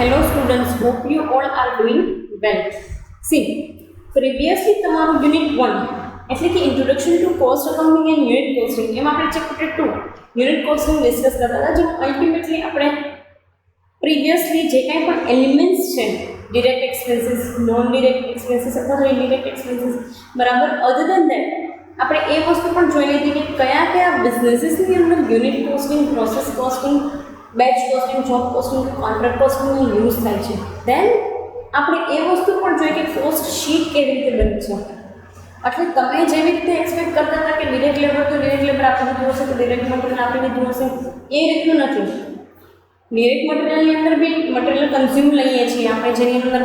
Hello students, hope you all are doing well. See, previously તમારું unit 1 એટલે કે introduction to cost accounting and unit costing એમાં આપણે chapter 2 unit costing discuss કરતા હતા, જેમાં અલ્ટિમેટલી આપણે પ્રીવિયસલી જે કાંઈ પણ એલિમેન્ટ્સ છે direct expenses, non direct expenses અથવા તો ઇનડિરેક્ટ એક્સપેન્સીસ બરાબર, અધર દેન દેટ આપણે એ વસ્તુ પણ જોઈ લીધી કે કયા કયા બિઝનેસીસની અંદર unit costing, process costing, batch costing, job costing, contract કોસ્ટિંગનો યુઝ થાય છે. દેન આપણે એ વસ્તુ પણ જોઈએ કે કોસ્ટ શીટ કેવી રીતે બને છે. એટલે તમે જેવી રીતે એક્સપેક્ટ કરતા હતા કે ડિરેક્ટ લેબર તો ડિરેક્ટ લેબર આપી દીધું હશે, તો ડિરેક્ટ મટીરિયલ આપી દીધું હશે, એ રીતનું નથી. ડિરેક્ટ મટીરિયલની અંદર બી મટીરિયલ કન્ઝ્યુમ લઈએ છીએ આપણે, જેની અંદર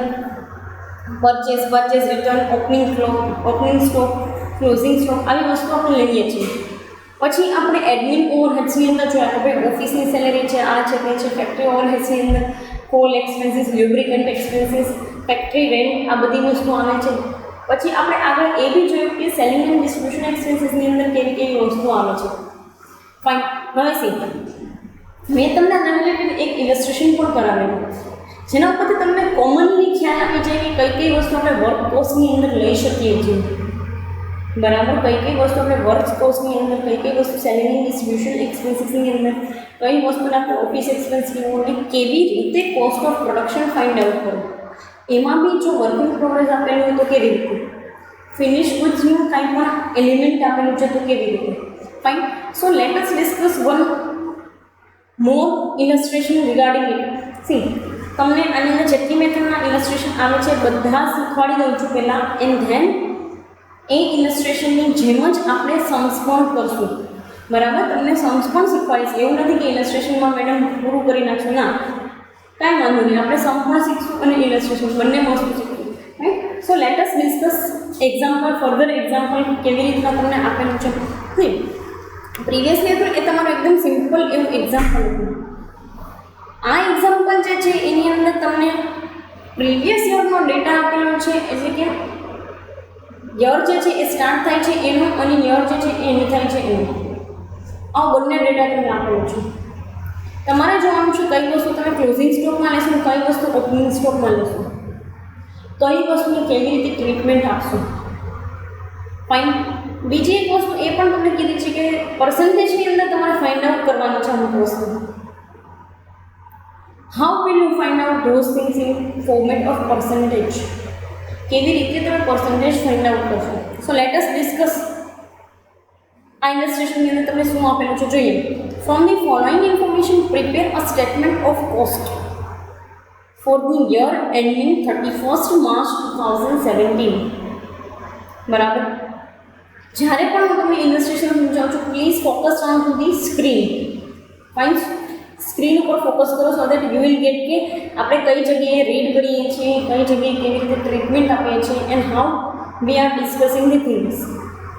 purchase return, opening stock, closing stock આવી વસ્તુ આપણે લઈએ છીએ. પછી આપણે એડમિન ઓવરહેડ્સની અંદર જોયા કે ભાઈ ઓફિસની સેલેરી છે, આ છે, તે છે. ફેક્ટરી ઓવરહેડ્સની અંદર coal expenses, lubricant expenses, factory rent, આ બધી વસ્તુ આવે છે. પછી આપણે આગળ એ બી જોયું કે સેલિંગ એન્ડ ડિસ્ટ્રીબ્યુશન એક્સપેન્સીસની અંદર કેવી કેવી વસ્તુ આવે છે. ફાઇન. હવે સિમ્પલ મેં તમને આના રિલેટેડ એક ઇલસ્ટ્રેશન પણ કરાવેલું, જેના ઉપરથી તમને કોમનલી ખ્યાલ આવી જાય કે કઈ વસ્તુ આપણે વર્ક કોસ્ટની અંદર લઈ શકીએ છીએ. બરાબર, કઈ વસ્તુ આપણે વર્ક કોસ્ટની અંદર, કઈ વસ્તુ સેલિંગ એન્ડ ડિસ્ટ્રીબ્યુશન એક્સપેન્સીસની અંદર, કઈ વસ્તુને આપણે ઓફિસ એક્સપેન્સ લેવું અને કેવી રીતે cost of production find out કરવું. એમાં બી જો વર્કિંગ પ્રોગ્રેસ આપેલું હોય તો કેવી રીતે, ફિનિશ ગુડ્સનું કાંઈ પણ એલિમેન્ટ આપેલું છે તો કેવી રીતે. Fine. So let us discuss one more illustration regarding it. See, તમને આની અંદર જેટલી મેથડના ઇલસ્ટ્રેશન આવે છે બધા શીખવાડી દઉં છું પહેલાં, એન્ડ ધેન એ ઇલસ્ટ્રેશનની જેમ જ આપણે સમ્સ પણ કરશું. બરાબર, તમને સમ્સ પણ શીખવાડીશ. એવું નથી કે ઇલસ્ટ્રેશનમાં મેડમ પૂરું કરી નાખશું, ના, કાંઈ વાંધો નહીં. આપણે સમ પણ શીખશું અને ઇલસ્ટ્રેશન બંને વસ્તુ શીખશું. Right. So let us discuss example, further example કેવી રીતના તમને આપેલું છે. પ્રીવિયસલી હતું એ તમારું એકદમ સિમ્પલ એવું એક્ઝામ્પલ હતું. આ એક્ઝામ્પલ જે છે એની અંદર તમને પ્રીવિયસ યરનો ડેટા આપેલો છે, એટલે કે યર જે છે એ સ્ટાર્ટ થાય છે એનું અને યર જે છે એ એન્ડ થાય છે એનું. આ બંને ડેટા તમને આપેલો છે. તમારે જોવાનું છે કઈ વસ્તુ તમે ક્લોઝિંગ સ્ટોકમાં લેશો, કઈ વસ્તુ ઓપનિંગ સ્ટોકમાં લેશો, કઈ વસ્તુને કેવી રીતે ટ્રીટમેન્ટ આપશો. ફાઇન. બીજી એક વસ્તુ એ પણ તમને કીધી છે કે પર્સન્ટેજની અંદર તમારે ફાઇન્ડ આઉટ કરવાનું છે અમુક વસ્તુ. How will you find out those things in format of percentage. કેવી રીતે તમે પર્સન્ટેજ ફાઇન્ડ આઉટ કરશો. સો લેટ અસ ડિસ્કસ. આ ઇલસ્ટ્રેશનની અંદર તમને શું આપેલું છે જોઈએ. From the following information prepare a statement of cost for the year ending 31st March 2017. બરાબર. જ્યારે પણ હું તમને ઇલસ્ટ્રેશન સમજાવું છું, please focus on to the screen. Fine. Screen ઉપર ફોકસ કરો, સો દેટ યુ વિલ ગેટ કે આપણે કઈ જગ્યાએ રીડ કરીએ છીએ, કઈ જગ્યાએ કેવી રીતે ટ્રીટમેન્ટ આપીએ છીએ, and how we are discussing the things.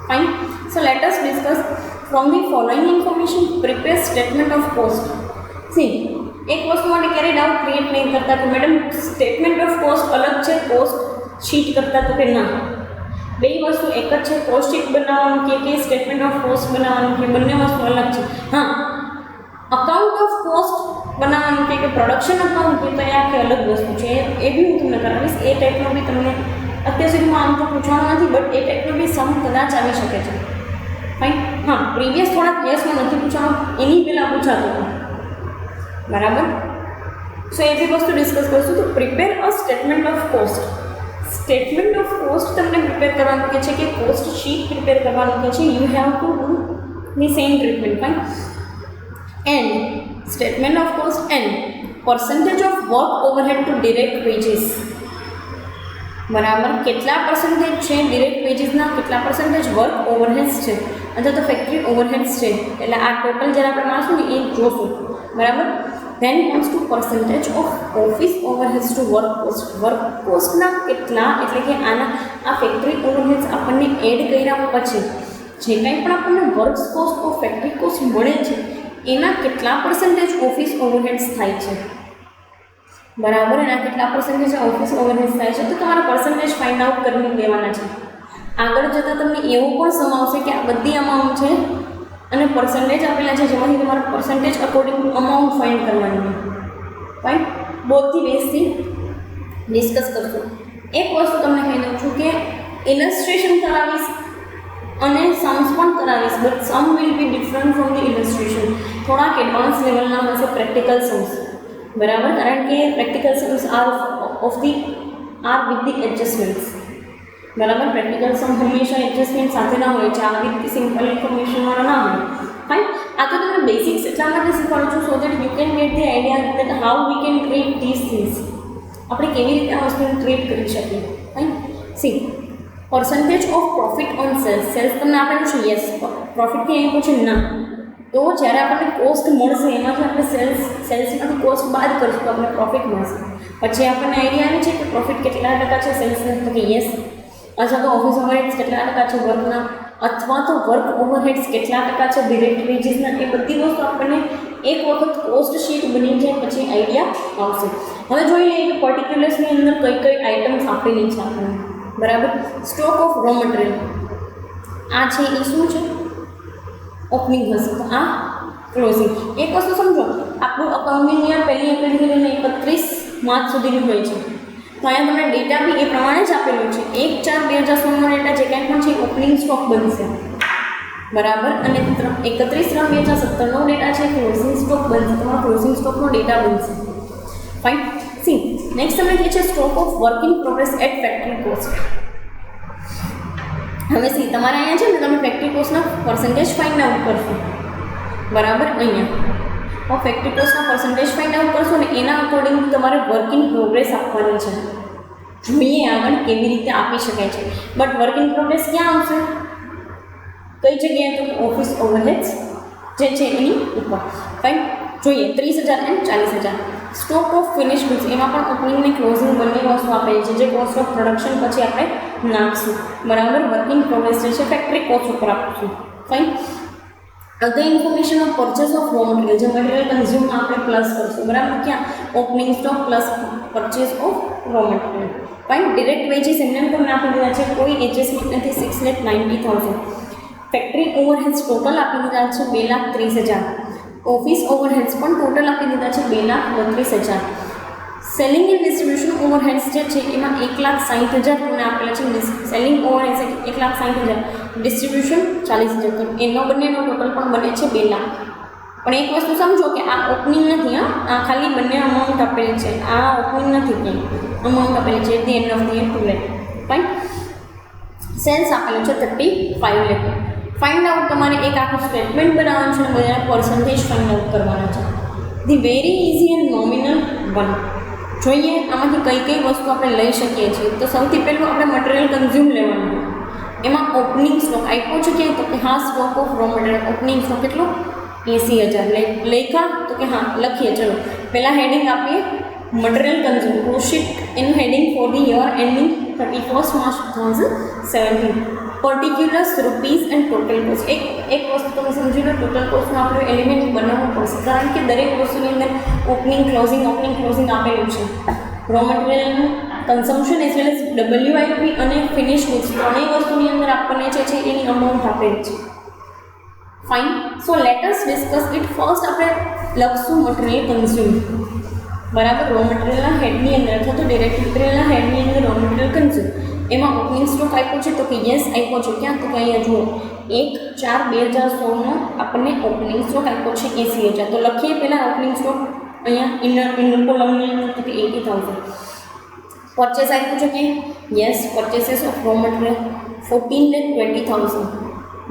Fine. So let us discuss from the following information prepare statement of cost. C, એક વસ્તુ માટે ક્યારેય ડાઉટ ક્રિએટ નહીં કરતા કે મેડમ સ્ટેટમેન્ટ ઓફ કોસ્ટ અલગ છે કોસ્ટ શીટ કરતાં, તો કે ના, બે વસ્તુ એક જ છે. કોસ્ટ શીટ બનાવવાનું કે સ્ટેટમેન્ટ ઓફ કોસ્ટ બનાવવાનું કે બંને વસ્તુ અલગ છે. હા, અકાઉન્ટ ઓફ કોસ્ટ બનાવવાનું કે પ્રોડક્શન અકાઉન્ટ કે તો એ આખી અલગ વસ્તુ છે. એ બી હું તમને કરાવીશ. એ ટાઈપનો બી તમને અત્યાર સુધીમાં આમ તો પૂછવાનું નથી, બટ એ ટાઈપનો બી સમ કદાચ આવી શકે છે. ફાઇન. હા, પ્રીવિયસ થોડાક યસમાં નથી પૂછવાનું, એની પહેલાં પૂછાતું હતું. બરાબર. સો એ બી વસ્તુ ડિસ્કસ કરીશું. તો prepare a statement of cost. Statement of cost તમને પ્રિપેર કરવાનું કહે છે કે કોસ્ટ શીટ પ્રિપેર કરવાનું કહે છે. You have to do the same treatment. Fine. And statement of cost and percentage of work overhead to direct wages. બરાબર, કેટલા પર્સન્ટેજ છે ડિરેક્ટ વેજીસના, કેટલા પર્સન્ટેજ વર્ક ઓવરહેડ્સ છે અથવા તો ફેક્ટરી ઓવરહેડ્સ છે. એટલે આ ટોટલ જ્યારે આપણે માણશું ને એ જોશું. બરાબર. Then comes to percentage of office overheads to work cost. Work કોસ્ટના કેટલા, એટલે કે આ ફેક્ટરી ઓવરહેડ્સ આપણને એડ કર્યા પછી જે કંઈ પણ આપણને work cost of factory cost મળે છે એના કેટલા પર્સન્ટેજ ઓફિસ ઓવરહેડ્સ થાય છે. બરાબર. એના કેટલા પર્સન્ટેજ ઓફિસ ઓવરહેડ્સ થાય છે, તો તમારા પર્સન્ટેજ ફાઇન્ડ આઉટ કરીને લેવાના છે. આગળ જતાં તમને એવું પણ સમ આવશે કે આ બધી અમાઉન્ટ છે અને પર્સન્ટેજ આપેલા છે, જેમાંથી તમારા percentage according to amount find કરવાની. ફાઇન. બોથથી બેસથી ડિસ્કસ કરશું. એક વસ્તુ તમને કહી દઉં છું કે ઇલસ્ટ્રેશન કરાવીશ અને સમ્સ પણ કરાવીશ, but some will be different from the illustration. થોડાક એડવાન્સ લેવલના હશે પ્રેક્ટિકલ સમ્સ, બરાબર, કારણ કે practical sums are with the adjustments, બરાબર. પ્રેક્ટિકલ સમ હંમેશા એડજસ્ટમેન્ટ સાથે ના હોય છે, આ રીતે સિમ્પલ ઇન્ફોર્મેશનવાળા ના હોય. ફાઇન. આ તો તમે બેસિક્સ એટલા માટે શીખવાડું છું so that you can get the idea that how we can treat this things. આપણે કેવી રીતે આ વસ્તુને ટ્રીટ કરી શકીએ. Fine. See percentage of profit on sales. Sales તમને આપેલું છે, યસ. પ્રોફિટથી અહીં પૂછે ના. તો જ્યારે આપણને કોસ્ટ મળશે એમાંથી આપણે સેલ્સમાંથી કોસ્ટ બાદ કરીશું તો આપણને પ્રોફિટ મળશે. પછી આપણને આઈડિયા આવે છે કે પ્રોફિટ કેટલા ટકા છે સેલ્સના, તો કે યસ. અથવા તો ઓફિસ ઓવરહેડ્સ કેટલા ટકા છે વર્કના, અથવા તો વર્ક ઓવરહેડ્સ કેટલા ટકા છે ડિરેક્ટ વેજીસના. એ બધી વસ્તુ આપણને એક વખત કોસ્ટ શીટ બની જાય પછી આઈડિયા આવશે. હવે જોઈ લઈએ કે પર્ટિક્યુલર્સની અંદર કઈ કઈ આઇટમ્સ આપેલી છે આપણને, બરાબર. સ્ટોક ઓફ રો મટીરિયલ આ છે એ શું છે, ઓપનિંગ હશે, તો આ ક્લોઝિંગ. એક વસ્તુ સમજો, આપણું અકાઉન્ટિંગ યર 1 એપ્રિલથી લઈને 31 માર્ચ સુધીનું હોય છે. તો અહીંયા તમને ડેટા બી એ પ્રમાણે જ આપેલું છે. 1/4/2016નો ડેટા જે કાંઈ પણ છે ઓપનિંગ સ્ટોક બનશે, બરાબર. અને 31/3/2017નો ડેટા છે ક્લોઝિંગ સ્ટોક બનશે. તમારો ક્લોઝિંગ સ્ટોકનો ડેટા બનશે. ફાઇન. સી નેક્સ્ટ તમને કહે છે stock of work in progress at factory cost. હવે સી તમારે અહીંયા છે ને તમે ફેક્ટરી કોસ્ટના પર્સન્ટેજ ફાઇન્ડ આઉટ કરશો, બરાબર. અહીંયા ફેક્ટરી કોસ્ટના પર્સન્ટેજ ફાઇન્ડ આઉટ કરશો ને એના અકોર્ડિંગ તમારે વર્ક ઇન પ્રોગ્રેસ આપવાની છે. જોઈએ આગળ કેવી રીતે આપી શકાય છે. બટ વર્ક ઇન પ્રોગ્રેસ ક્યાં આવશે, કઈ જગ્યાએ, તો ઓફિસ ઓવરહેડ્સ જે છે એની ઉપર. ફાઇન. જોઈએ 30,000 અને 40,000. સ્ટોક ઓફ ફિનિશ ગુડ્સ એમાં પણ ઓપનિંગ અને ક્લોઝિંગ બંને વસ્તુ આપેલી છે, જે કોસ્ટ ઓફ પ્રોડક્શન પછી આપણે નાખશું, બરાબર. વર્ક ઇન પ્રોગ્રેસ જે છે ફેક્ટરી કોસ્ટ ઉપર આપીશું. Fine. Other information of purchase of raw material, જે મટીરિયલ કન્ઝ્યુમ આપણે પ્લસ કરશું, બરાબર. ક્યાં opening stock plus purchase of raw material. Fine. Direct veggies એમને પણ આપી દીધા છે, કોઈ એડજસ્ટમેન્ટ નથી, 6,90,000. ફેક્ટરી ઓવરહેડ્સ ટોટલ આપી દીધા છે 2,30,000. ઓફિસ ઓવરહેડ્સ પણ ટોટલ આપી દીધા છે 2,32,000. સેલિંગ એન્ડ ડિસ્ટ્રીબ્યુશન ઓવરહેડ્સ જે છે એમાં 1,60,000 તમને આપેલા છે. Selling overheads 1,60,000, distribution 40,000. તો એનો બંનેનો ટોટલ પણ બને છે 2,00,000. પણ એક વસ્તુ સમજો કે આ ઓપનિંગ નથી, આ ખાલી બંને અમાઉન્ટ આપેલી છે, આ ઓપનિંગ નથી, કંઈ અમાઉન્ટ આપેલી છે at the end of the year 2,00,000. Fine. Sales આપેલું છે 35,00,000. ફાઇન્ડ આઉટ તમારે એક આખું સ્ટેટમેન્ટ બનાવવાનું છે અને બધા પર્સન્ટેજ ફાઇન્ડ આઉટ કરવાના છે. The very easy and nominal one. જોઈએ આમાંથી કઈ કઈ વસ્તુ આપણે લઈ શકીએ છીએ. તો સૌથી પહેલું આપણે મટીરિયલ કન્ઝ્યુમ લેવાનું. એમાં ઓપનિંગ સ્ટોક આપ્યો છે કે, તો કે હા stock of raw material opening stock કેટલો 80,000. લેખા, તો કે હા લખીએ. ચલો પહેલાં હેડિંગ આપીએ મટીરિયલ કન્ઝ્યુમ કોસ્ટ એનું heading for the year ending 31 March 2017. પર્ટિક્યુલર્સ rupees end total cost. એક વસ્તુ તમે સમજી લો, ટોટલ કોસ્ટનું આપણે એલિમેન્ટ બનાવવું પડશે, કારણ કે દરેક વસ્તુની અંદર ઓપનિંગ ક્લોઝિંગ આપેલું છે. રો મટીરિયલનું consumption as well as WIP અને ફિનિશ ગુડ્સ ત્રણેય વસ્તુની અંદર આપણને જે છે એની અમાઉન્ટ આપેલી છે. Fine. So let us discuss it. First આપણે લખશું મટીરિયલ કન્ઝ્યુમ, બરાબર. રો મટીરિયલના હેડની અંદર અથવા તો ડિરેક્ટ મટીરિયલના હેડની અંદર રો મટીરિયલ કન્ઝ્યુમ. એમાં ઓપનિંગ સ્ટોક આપ્યો છે, તો કે યસ આપ્યો છે. ક્યાં, તો કે અહીંયા જુઓ 1/4/2016નો આપણને ઓપનિંગ સ્ટોક આપ્યો છે 80,000. તો લખીએ પહેલાં ઓપનિંગ સ્ટોક અહીંયા ઇનર કોલમની અંદર, તો કે 80,000. પરચેસ આપ્યું છે કે yes purchases of raw material 14,20,000,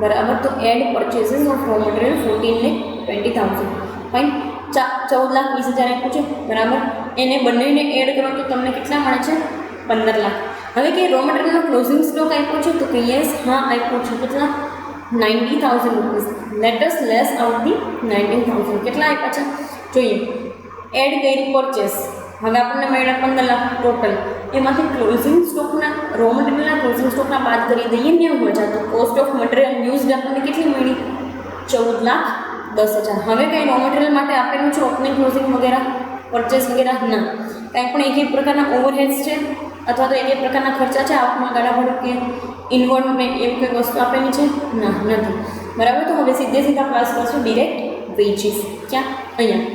બરાબર. તો add purchases of raw material 14,20,000. Fine. 14,20,000 આપ્યું છે, બરાબર. એને બંનેને એડ કરો તો તમને કેટલા મળે છે 15,00,000. હવે કે રો મટીરિયલનો ક્લોઝિંગ સ્ટોક આપ્યો છે, તો કે યસ હા આપ્યો છે. કેટલા 90,000 rupees. Let us less out the 19,000. કેટલા આપ્યા છે જોઈએ. એડ કરી પરચેસ, હવે આપણને મળ્યા 15,00,000 ટોટલ. એમાંથી ક્લોઝિંગ સ્ટોકના રો મટીરિયલના ક્લોઝિંગ સ્ટોકના બાદ કરી દઈએ 90,000. તો કોસ્ટ ઓફ મટીરિયલ યુઝડ આપણને કેટલી મળી 14,10,000. હવે કંઈ રો મટીરિયલ માટે આપેલું છે ઓપનિંગ ક્લોઝિંગ વગેરે પરચેસ વગેરે ના. કાંઈ પણ એક પ્રકારના ઓવરહેડ્સ છે અથવા તો એક પ્રકારના ખર્ચા છે આવકમાં ગાળાભાડું કે ઇન્વોલ્વમેન્ટ એવી કોઈ વસ્તુ આપેલી છે ના, નથી, બરાબર. તો હવે સીધા ક્લાસ કરશું ડિરેક્ટ વેજીસ. ક્યાં અહીંયા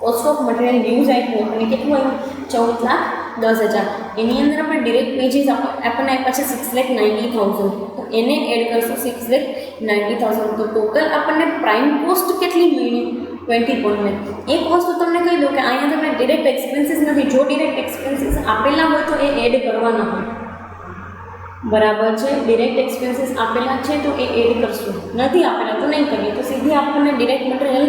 કોસ્ટ ઓફ મટીરિયલ યુઝ આપ્યું અને કેટલું આવ્યું 14,10,000. એની અંદર આપણે ડિરેક્ટ વેજીસ આપણને આપ્યા છે 6,90,000. તો એને એડ કરશું 6,90,000. તો ટોટલ આપણને પ્રાઇમ કોસ્ટ કેટલી મળી 20.9. એક વસ્તુ તમને કહી દઉં કે અહીંયા તમને ડિરેક્ટ એક્સપેન્સીસ નથી. જો ડિરેક્ટ એક્સપેન્સીસ આપેલા હોય તો એ એડ કરવાના હોય. બરાબર છે, ડિરેક્ટ એક્સપેન્સીસ આપેલા છે તો એ એડ કરશું, નથી આપેલા તો નહીં કરીએ. તો સીધી આપણને direct material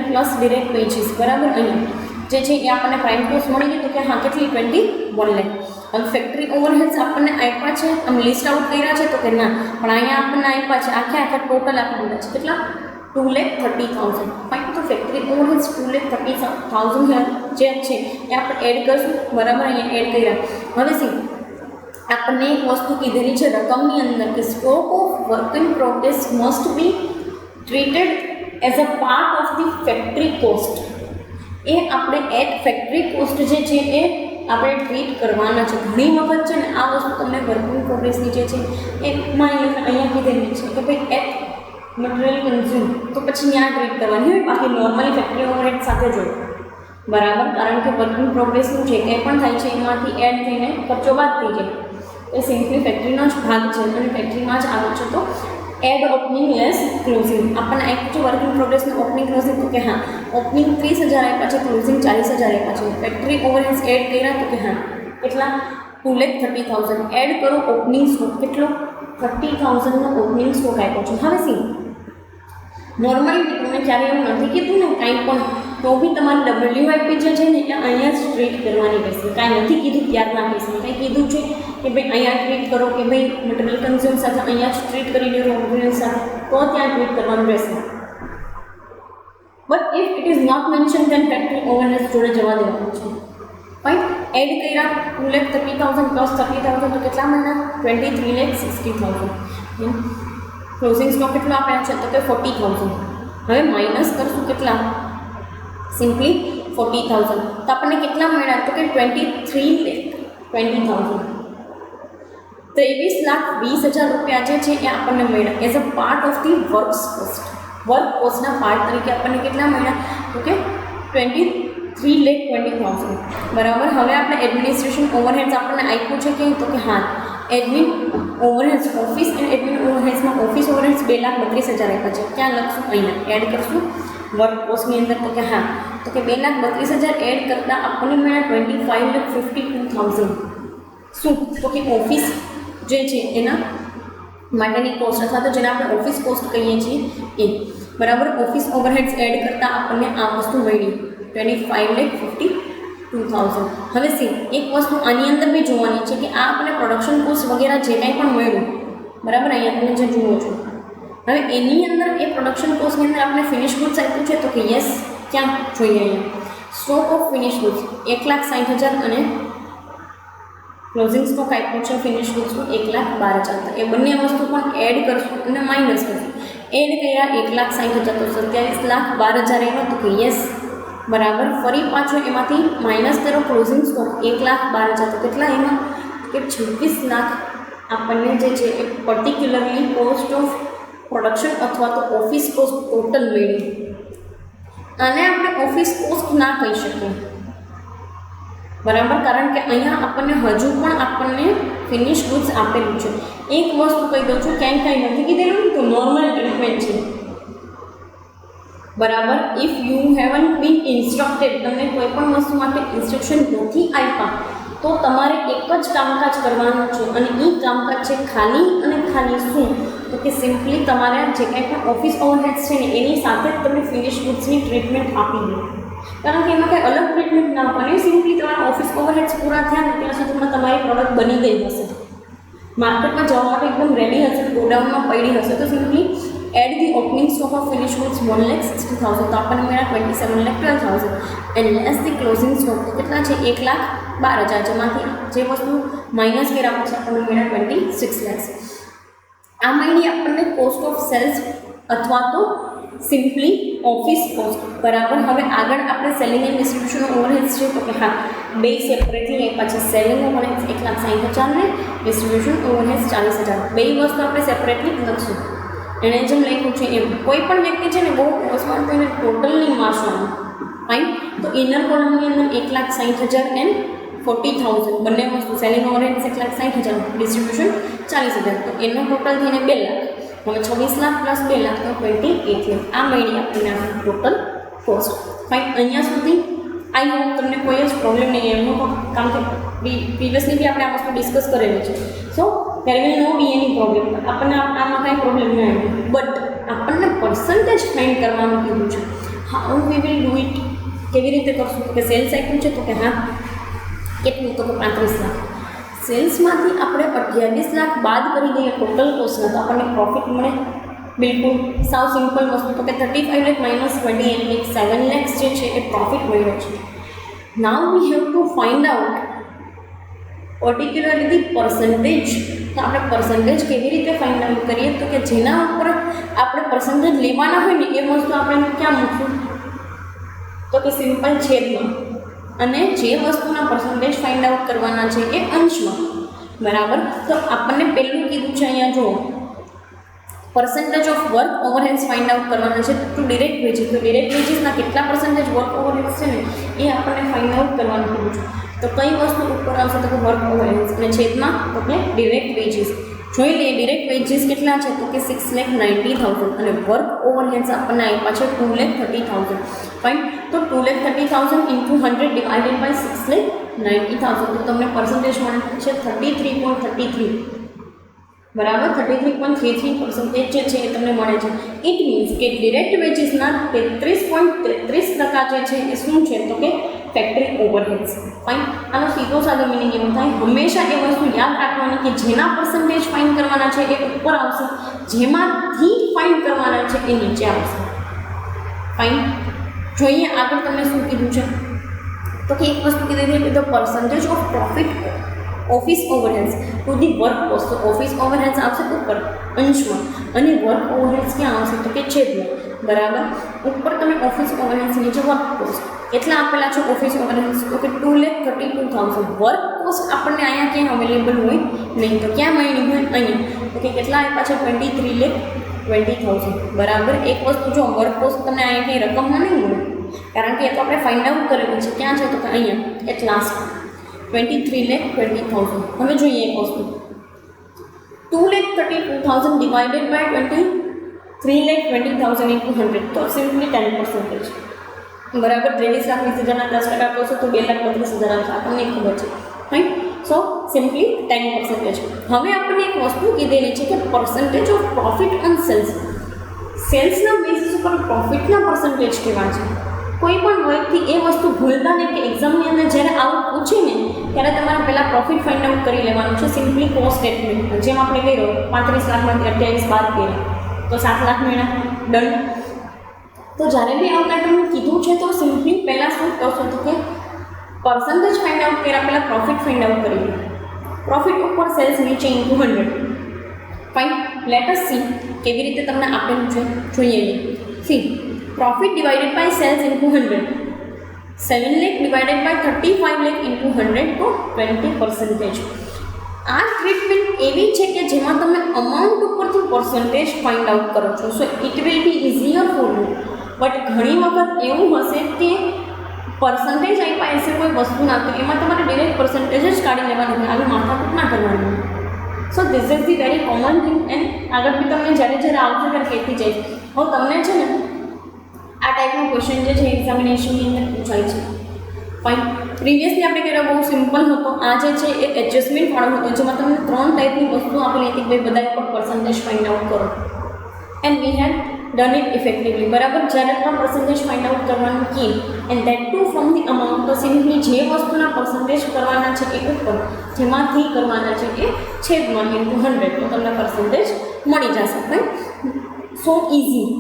plus direct wages બરાબર અહીંયા જે છે એ આપણને પ્રાઇમ કોસ્ટ મળી ગઈ. તો કે હા કેટલી 21 લાખ. હવે ફેક્ટરી ઓવરહેડ્સ આપણને આપ્યા છે, આમ લિસ્ટ આઉટ કર્યા છે તો કે ના, પણ અહીંયા આપણને આપ્યા છે આખા ટોટલ આપણને છે કેટલા 2,30,000. ફાઇન. તો ફેક્ટરી ઓવરહેડ્સ 2,30,000 જે છે એ આપણે એડ કરશું બરાબર, અહીંયા એડ કર્યા. હવે સી આપણને એક વસ્તુ કીધેલી છે રકમની અંદર કે stock of work in progress must be treated as a part of the factory cost. એ આપણે એટ ફેક્ટરી કોસ્ટ જે છે એ આપણે ટ્રીટ કરવાના છે. ઘણી વખત છે ને આ વસ્તુ તમને વર્ક ઇન પ્રોગ્રેસની જે છે એમાં અહીંયા કીધેલી છે કે ભાઈ એટ મટીરિયલ કન્ઝ્યુમ તો પછી ત્યાં ટ્રીટ કરવાની હોય, બાકી નોર્મલી ફેક્ટરી ઓવરહેડ સાથે જોડો બરાબર. કારણ કે વર્ક ઇન પ્રોગ્રેસનું જે કંઈ પણ થાય છે એમાંથી એડ થઈને ખર્ચો બાદ થઈ જાય. એ સિમ્પલી ફેક્ટરીનો જ ભાગ છે અને ફેક્ટરીમાં જ આવે છે. તો એડ ઓપનિંગ લેસ ક્લોઝિંગ આપણને આપ્યું છે વર્ક ઇન પ્રોગ્રેસનું ઓપનિંગ ક્લોઝિંગ. તો કે હા ઓપનિંગ 30,000 આપ્યા છે, ક્લોઝિંગ 40,000 આપ્યા છે. ફેક્ટરી ઓવરહેડ્સ એડ કર્યા તો કે હા કેટલા 2,30,000. એડ કરો ઓપનિંગ સ્ટોક કેટલો 30,000નો ઓપનિંગ સ્ટોક આપ્યો છે. હવે સી નોર્મલી તમને ક્યારે એવું નથી કીધું ને કાંઈ પણ તો બી તમારી WIP જે છે ને એ અહીંયા જ ટ્રીટ કરવાની રહેશે. કાંઈ નથી કીધું ત્યારના કેસમાં કંઈ કીધું છે કે ભાઈ અહીંયા ટ્રીટ કરો કે ભાઈ મટીરિયલ કન્ઝ્યુમ સાથે અહીંયા જ ટ્રીટ કરી લો રો મટીરિયલ સાથે તો ત્યાં ટ્રીટ કરવાનું રહેશે. But if it is not mention then factory overheads જોડે જવા દેવાનું છે. ફાઇન. એડ કર્યા 2,30,000 પ્લસ 30,000 તો કેટલા મળ્યા 23,60,000. ક્લોઝિંગ સ્ટોક કેટલો આપ્યા છે તો કે 40,000. હવે માઇનસ કરશું કેટલા સિમ્પલી 40,000 તો આપણને કેટલા મળ્યા તો કે 23,20,000. 23,20,000 રૂપિયા જે છે એ આપણને મળ્યા as a part of the work cost. Work કોસ્ટના પાર્ટ તરીકે આપણને કેટલા મળ્યા તો કે 23,20,000 બરાબર. હવે આપણે એડમિનિસ્ટ્રેશન ઓવરહેડ્સ આપણને આપ્યું છે કે તો કે હા admin overheads office and admin ઓવરહેડ્સમાં ઓફિસ ઓવરહેડ્સ 2,32,000 આપ્યા છે. ક્યાં લખશું અહીંયા એડ કરશું વર્ક કોસ્ટની અંદર તો કે હા તો કે 2,32,000 એડ કરતાં આપણને મળ્યા 25,52,000. શું તો કે ઓફિસ જે છે એના માટેની કોસ્ટ અથવા તો જેને આપણે ઓફિસ કોસ્ટ કહીએ છીએ એ બરાબર. ઓફિસ ઓવરહેડ્સ એડ કરતાં આપણને આ વસ્તુ મળી 25,52,000. હવે સી એક વસ્તુ આની અંદર બી જોવાની છે કે આ આપણે પ્રોડક્શન કોસ્ટ વગેરે જે કાંઈ પણ મળ્યું બરાબર અહીંયા તમે જે જુઓ છો. હવે એની અંદર એ પ્રોડક્શન કોસ્ટની અંદર આપણે ફિનિશ ગુડ્સ આપ્યું છે તો કે યસ ક્યાં જોઈએ અહીંયા સ્ટોક ઓફ ફિનિશ ગુડ્સ 1,60,000 અને ક્લોઝિંગ સ્ટોક આપ્યું છે ફિનિશ ગુડ્સનું 1,12,000. તો એ બંને વસ્તુ પણ એડ કરશું અને માઇનસ કરશું. એડ કર્યા 1,60,000 તો 27,12,000 એમાં તો કે યસ બરાબર. ફરી પાછો એમાંથી માઇનસ કરો ક્લોઝિંગ સ્ટોક 1,12,000 તો કેટલા એમાં કે 26 લાખ આપણને જે છે એ પર્ટિક્યુલરલી કોસ્ટ ઓફ પ્રોડક્શન અથવા તો ઓફિસ કોસ્ટ ટોટલ મળી. આને આપણે ઓફિસ કોસ્ટ ના કહી શકીએ બરાબર, કારણ કે અહીંયા આપણને હજુ પણ આપણને ફિનિશ ગુડ્સ આપેલું છે. એક વસ્તુ કહી દઉં છું ક્યાંય કાંઈ નથી કીધેલું તો નોર્મલ ટ્રીટમેન્ટ છે બરાબર. ઇફ યુ હેવન બીન ઇન્સ્ટ્રક્ટેડ તમને કોઈ પણ વસ્તુ માટે ઇન્સ્ટ્રક્શન નથી આપ્યા તો તમારે એક જ કામકાજ કરવાનું છે અને એ કામકાજ છે ખાલી અને ખાલી શું તો કે સિમ્પલી તમારે જે કંઈ પણ ઓફિસ ઓવરહેડ્સ છે ને એની સાથે જ તમે ફિનિશ ગુડ્સની ટ્રીટમેન્ટ આપી દો. કારણ કે એમાં કંઈ અલગ ટ્રીટમેન્ટ ના આપવાની, સિમ્પલી તમારા ઓફિસ ઓવરહેડ્સ પૂરા થયા ને ત્યાં સુધીમાં તમારી પ્રોડક્ટ બની ગઈ હશે, માર્કેટમાં જવા માટે એકદમ રેડી હશે, ગોડાઉનમાં પડી હશે. તો simply add the opening stock of finish goods 1,60,000 તો આપણને મળ્યા 27,12,000 and less the closing stock તો કેટલા છે 1,12,000 જેમાંથી જે વસ્તુ માઇનસ કર્યા પછી આપણને મળ્યા 26 lakhs. આ મળી આપણને કોસ્ટ ઓફ સેલ્સ અથવા તો સિમ્પલી ઓફિસ કોસ્ટ બરાબર. હવે આગળ આપણે સેલિંગ એન્ડ ડિસ્ટ્રીબ્યુશન ઓવરહેડ્સ છે તો કે હા બે સેપરેટલી આપ્યા છે. સેલિંગ ઓવરહેડ્સ 1,60,000 ને ડિસ્ટ્રીબ્યુશન ઓવરહેડ્સ 40,000. બે વસ્તુ આપણે સેપરેટલી લખશું. એણે જેમ લખ્યું છે એમ કોઈ પણ વ્યક્તિ છે ને બહુ ઓછમાં તો એને ટોટલ નહીં વાંચવાનું, ફાઇન. તો ઇનર કોલમની અંદર 1,60,000 એન્ડ 40,000 બંને વસ્તુ સેલિંગ ઓવરહેડ 1,60,000 ડિસ્ટ્રીબ્યુશન 40,000, તો એનો ટોટલ થઈને 2 લાખ. હવે 26 લાખ પ્લસ 2 લાખ તો 28 લાખ. આ મળી આપણને ટોટલ કોસ્ટ. ફાઇન. અહીંયા સુધી આઈ હોપ તમને કોઈ જ પ્રોબ્લેમ નહીં એમનો, કારણ કે પ્રીવિયસલી બી આપણે આ વસ્તુ ડિસ્કસ કરેલી છે. So there will no be any problem. આપણને આમાં કાંઈ પ્રોબ્લેમ નહીં આવે. બટ આપણને પર્સન્ટેજ ફાઇન્ડ કરવાનું કીધું છે. How we will do it, કેવી રીતે કરશું? કે સેલ્સ આપ્યું છે તો કે હા કેટલું, તો કે 35 લાખ. સેલ્સમાંથી આપણે 28 લાખ બાદ કરી દઈએ ટોટલ કોસ્ટના, તો આપણને પ્રોફિટ મળે. બિલકુલ સાવ સિમ્પલ વસ્તુ. તો કે 35 લાખ માઇનસ 28 લાખ 7 લાખ જે છે એ પ્રોફિટ મળ્યો છે. Now we have to find out particularly the percentage. તો આપણે પર્સન્ટેજ કેવી રીતે ફાઇન્ડ આઉટ કરીએ? તો કે જેના ઉપર આપણે પર્સન્ટેજ લેવાના હોય ને એ વસ્તુ આપણે ક્યાં મૂકશું? તો કે સિમ્પલ છેદમાં. અને જે વસ્તુના પર્સન્ટેજ ફાઇન્ડ આઉટ કરવાના છે એ અંશમાં. બરાબર. તો આપણને પહેલું કીધું છે અહીંયા જુઓ, percentage of work overheads find out કરવાના છે ટુ ડિરેક્ટ વેજીસ. તો ડિરેક્ટ વેજીસના કેટલા પર્સન્ટેજ વર્ક ઓવરહેડ્સ છે ને એ આપણને ફાઇન્ડ આઉટ કરવાનું કીધું છે. તો કઈ વસ્તુ ઉપર આવશે? તો કે વર્ક ઓવરહેડ્સ, અને છેદમાં તો કે ડિરેક્ટ વેજીસ. જોઈ લઈએ ડિરેક્ટ વેજીસ કેટલા છે? તો કે 6,90,000 અને વર્ક ઓવરહેડ્સ આપણને આપ્યા છે 2,30,000. ફાઇન. તો 2,30,000 ઇન્ટુ 100 ડિવાઇડેડ બાય 6,90,000, તો તમને પર્સન્ટેજ મળે છે 33.33. બરાબર. 33.33% જે છે એ તમને મળે છે. ઇટ મીન્સ કે ડિરેક્ટ વેજીસના 33.33% જે છે એ શું છે? તો કે ફેક્ટરી ઓવરહેડ્સ. ફાઇન. આનો સીધો સાદો મિનિંગ એવું થાય, હંમેશા એ વસ્તુ યાદ રાખવાની કે જેના પર્સન્ટેજ ફાઇન કરવાના છે એ ઉપર આવશે, જેમાંથી ફાઇન કરવાના છે એ નીચે આવશે. ફાઇન. જોઈએ આગળ તમને શું કીધું છે? તો કે એક વસ્તુ કીધી છે કે the percentage of profit office overheads to the work cost. તો ઓફિસ ઓવરહેડ્સ આવશે ઉપર અંશમાં, અને વર્ક ઓવરહેડ્સ ક્યાં આવશે? તો કે છેદમાં. બરાબર. ઉપર તમે ઓફિસ ઓવરહેડ્સ, નીચે વર્ક કોસ્ટ. કેટલા આપેલા છે ઓફિસ ઓવરહેડ્સ? તો કે 2,32,000. વર્ક કોસ્ટ આપણને અહીંયા ક્યાંય અવેલેબલ હોય નહીં, તો ક્યાં મળી હોય? અહીંયા. તો કે કેટલા આપ્યા છે? 23,20,000. બરાબર. એક વસ્તુ જો વર્ક કોસ્ટ તમને અહીંયા કંઈ રકમમાં નહીં મળે, કારણ કે એ તો આપણે ફાઇન્ડ આઉટ કરેલું છે. ક્યાં છે? તો કે અહીંયા એટ લાસ્ટ 23,20,000. હવે જોઈએ એક વસ્તુ, 2,32,000 ડિવાઇડેડ બાય 23,20,000 ઇન્ટુ 100, તો સિમ્પલી 10%. બરાબર. 23,20,000ના 10% કરશો તો 2,32,000 આવશે. આપણને ખબર છે. રાઈટ. So simply 10%. હવે આપણને એક વસ્તુ કીધેલી છે કે percentage of profit on sales. સેલ્સના બેસિસ ઉપર પ્રોફિટના પર્સન્ટેજ કેવા છે? કોઈ પણ વ્યક્તિ એ વસ્તુ ભૂલતા નહીં કે એક્ઝામની અંદર જ્યારે આવું પૂછે ને ત્યારે તમારે પહેલાં પ્રોફિટ ફાઇન્ડ આઉટ કરી લેવાનું છે. સિમ્પલી કોસ્ટ સ્ટેટમેન્ટ, જેમ આપણે કર્યો 35 લાખમાંથી 28 બાદ કર્યા તો 7 લાખ મળ્યા. ડન. તો જ્યારે બી આવું તમને કીધું છે તો સિમ્પલી પહેલાં શું કરશો? તો કે પર્સન્ટેજ ફાઇન્ડ આઉટ કર્યા પહેલાં પ્રોફિટ ફાઇન્ડ આઉટ કરી લો. પ્રોફિટ ઉપર સેલ્સ નીચે into 100. Fine. Let S C કેવી રીતે તમને આપેલું છે. જોઈએ. C, profit divided by sales into 100, 7 lakh divided by 35 lakh into 100 તો 20%. આ ટ્રીટમેન્ટ એવી છે કે જેમાં તમે અમાઉન્ટ ઉપરથી પર્સન્ટેજ ફાઇન્ડ આઉટ કરો છો. So it will be easier for you. But ઘણી વખત એવું હશે કે પર્સન્ટેજ આપ્યા હશે કોઈ વસ્તુ ના, તો એમાં તમારે ડિરેક્ટ પર્સન્ટેજ જ કાઢી લેવાનું હોય, આવી માથાકૂટ ના કરવાની. So this is the very common thing. And આગળ બી તમને જ્યારે આવશે ત્યારે કહેતી જઈશ. હવે તમને છે ને આ ટાઈપનો ક્વેશ્ચન જે છે એક્ઝામિનેશનની અંદર પૂછાય છે. ફાઇન. પ્રીવિયસલી આપણે કહેતા બહુ સિમ્પલ હતો. આ જે છે એ એડજસ્ટમેન્ટવાળો હતો, જેમાં તમને 3 ટાઈપની વસ્તુ આપેલી હતી કે ભાઈ બધા પર પર્સન્ટેજ ફાઇન્ડ આઉટ કરો. And we had done it effectively. બરાબર. જ્યારે પણ પર્સન્ટેજ ફાઇન્ડ આઉટ કરવાનું કી and that to from the amount, તો સિમ્પલી જે વસ્તુના પર્સન્ટેજ કરવાના છે એ ઉપર, જેમાંથી કરવાના છે એ છેદમાં ઇન્ટુ 100, તો તમને પર્સન્ટેજ મળી જશે. Fine. So easy.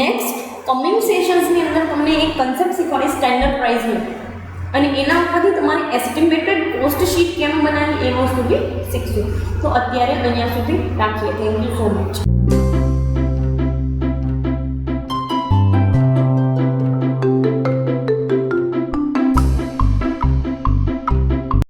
Next coming સેશન્સની અંદર તમને એક કન્સેપ્ટ શીખવાડી સ્ટેન્ડર્ડ પ્રાઇસનું, અને એના ઉપરથી તમારી એસ્ટિમેટેડ કોસ્ટ શીટ કેમ બનાવી એ વસ્તુ બી શીખશું. તો અત્યારે અહીંયા સુધી રાખીએ. Thank you so much.